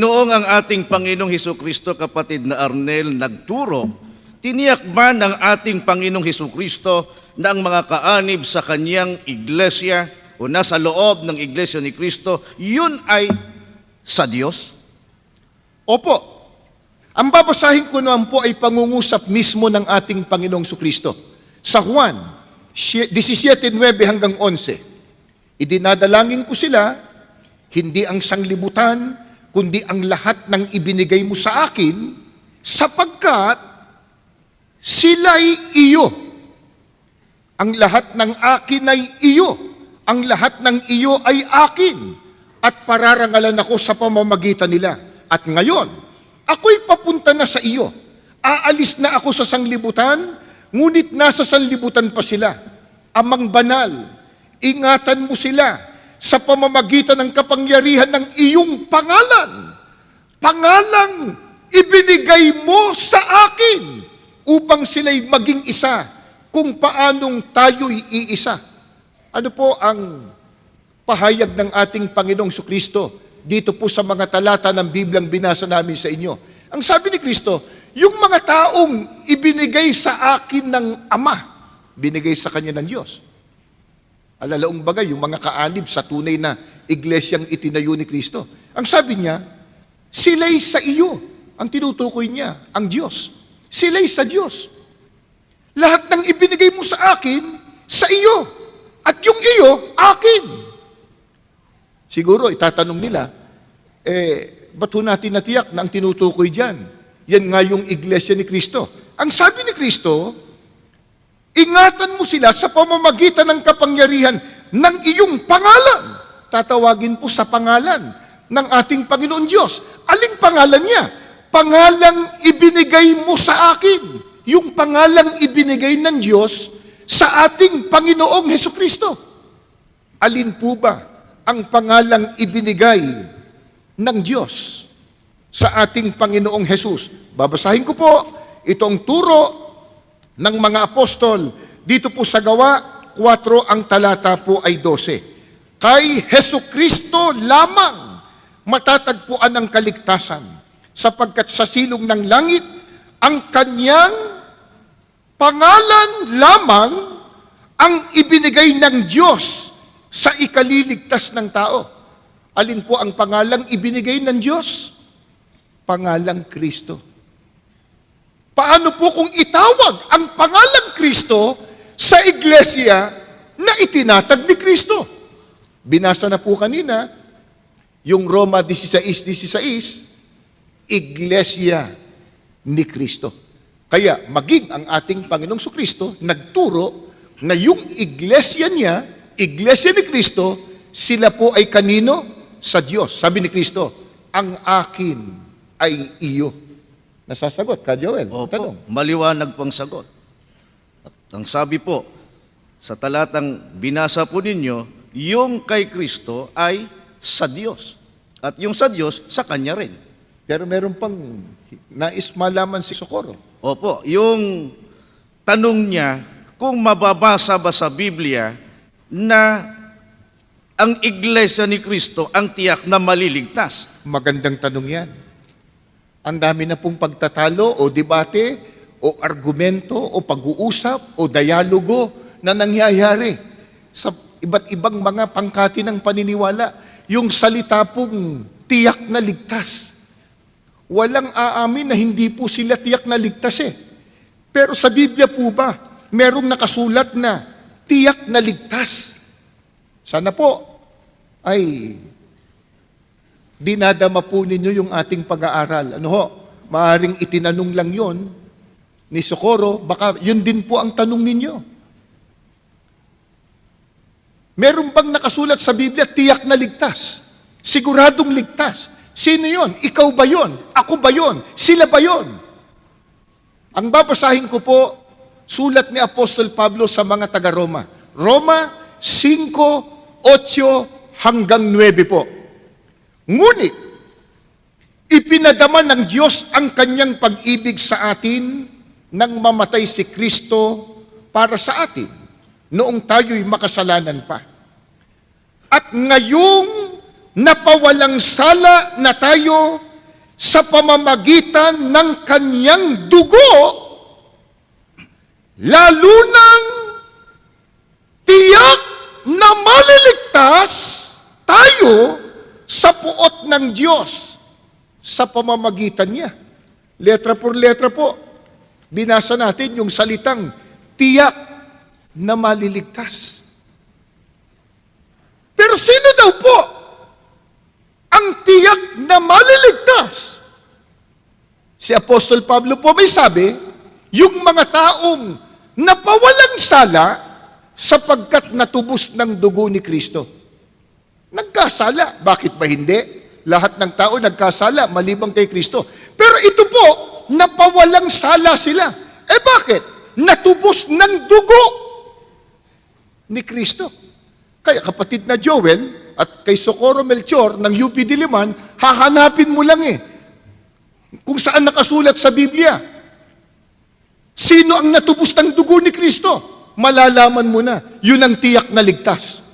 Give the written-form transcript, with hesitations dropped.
Noong ang ating Panginoong Hesukristo, kapatid na Arnel, nagturo, tiniyak ba ng ating Panginoong Hesukristo na ang mga kaanib sa kanyang iglesia o nasa loob ng iglesia ni Kristo, yun ay sa Diyos? Opo. Ang babasahin ko naman po ay pangungusap mismo ng ating Panginoong Hesukristo. Sa Juan 17:9 hanggang 11, idinadalangin ko sila, hindi ang sanglibutan, kundi ang lahat ng ibinigay mo sa akin, sapagkat sila'y iyo. Ang lahat ng akin ay iyo. Ang lahat ng iyo ay akin. At pararangalan ako sa pamamagitan nila. At ngayon, ako'y papunta na sa iyo. Aalis na ako sa sanglibutan, ngunit nasa sanlibutan pa sila. Amang banal, ingatan mo sila sa pamamagitan ng kapangyarihan ng iyong pangalan. Pangalang ibinigay mo sa akin upang sila'y maging isa kung paanong tayo'y iisa. Ano po ang pahayag ng ating Panginoong Hesukristo dito po sa mga talata ng Biblyang binasa namin sa inyo? Ang sabi ni Kristo, yung mga taong ibinigay sa akin ng Ama, binigay sa kanya ng Diyos. Alalaong bagay, yung mga kaanib sa tunay na iglesyang itinayo ni Kristo. Ang sabi niya, sila'y sa iyo. Ang tinutukoy niya, ang Diyos. Sila'y sa Diyos. Lahat ng ibinigay mo sa akin, sa iyo. At yung iyo, akin. Siguro, itatanong nila, ba't ho natin natiyak na ang tinutukoy dyan? Yan nga yung iglesia ni Kristo. Ang sabi ni Kristo, ingatan mo sila sa pamamagitan ng kapangyarihan ng iyong pangalan. Tatawagin po sa pangalan ng ating Panginoon Diyos. Aling pangalan niya? Pangalang ibinigay mo sa akin. Yung pangalang ibinigay ng Diyos sa ating Panginoong Hesukristo. Alin po ba ang pangalang ibinigay ng Diyos sa ating Panginoong Hesus? Babasahin ko po itong turo ng mga apostol, dito po sa Gawa 4, ang talata po ay 12. Kay Hesukristo lamang matatagpuan ang kaligtasan, sapagkat sa silong ng langit, ang kanyang pangalan lamang ang ibinigay ng Diyos sa ikaliligtas ng tao. Alin po ang pangalang ibinigay ng Diyos? Pangalang Kristo. Paano po kung itawag ang pangalang Kristo sa iglesia na itinatag ni Kristo? Binasa na po kanina, yung Roma 16:16, iglesia ni Kristo. Kaya maging ang ating Panginoong Hesukristo nagturo na yung iglesia niya, iglesia ni Kristo, sila po ay kanino? Sa Diyos. Sabi ni Kristo, ang akin ay iyo. Nasasagot ka, Joel? Opo, Tanong. maliwanag pong sagot. At ang sabi po, sa talatang binasa po ninyo, yung kay Kristo ay sa Diyos. At yung sa Diyos, sa Kanya rin. Pero meron pang nais malaman si Socorro. Opo, yung tanong niya, kung mababasa ba sa Biblia na ang iglesia ni Kristo ang tiyak na maliligtas? Magandang tanong yan. Ang dami na pong pagtatalo o debate o argumento o pag-uusap o dialogo na nangyayari sa iba't ibang mga pangkati ng paniniwala. Yung salita pong tiyak na ligtas. Walang aamin na hindi po sila tiyak na ligtas eh. Pero sa Biblia po ba, merong nakasulat na tiyak na ligtas? Sana po ay dinadama po ninyo yung ating pag-aaral. Ano ho? Maaring itinanong lang yon ni Socorro, baka yun din po ang tanong ninyo. Meron bang nakasulat sa Biblia, tiyak na ligtas? Siguradong ligtas. Sino yon? Ikaw ba yon? Ako ba yon? Sila ba yon? Ang babasahin ko po, sulat ni Apostol Pablo sa mga taga-Roma. Roma 5:8 hanggang 9 po. Ngunit, ipinadama ng Diyos ang kanyang pag-ibig sa atin nang mamatay si Kristo para sa atin, noong tayo'y makasalanan pa. At ngayong napawalang sala na tayo, sa pamamagitan ng kanyang dugo, lalo nang tiyak na maliligtas tayo sa puot ng Diyos sa pamamagitan niya. Letra por letra po, binasa natin yung salitang tiyak na maliligtas. Pero sino daw po ang tiyak na maliligtas? Si Apostol Pablo po may sabi, yung mga taong napawalang sala sapagkat natubos ng dugo ni Kristo. Nagkasala. Bakit ba hindi? Lahat ng tao nagkasala maliban kay Kristo. Pero ito po, napawalang sala sila. Bakit? Natubos ng dugo ni Kristo. Kaya kapatid na Joel at kay Socorro Melchor ng UP Diliman, hahanapin mo lang kung saan nakasulat sa Biblia. Sino ang natubos ng dugo ni Kristo? Malalaman mo na, yun ang tiyak na ligtas.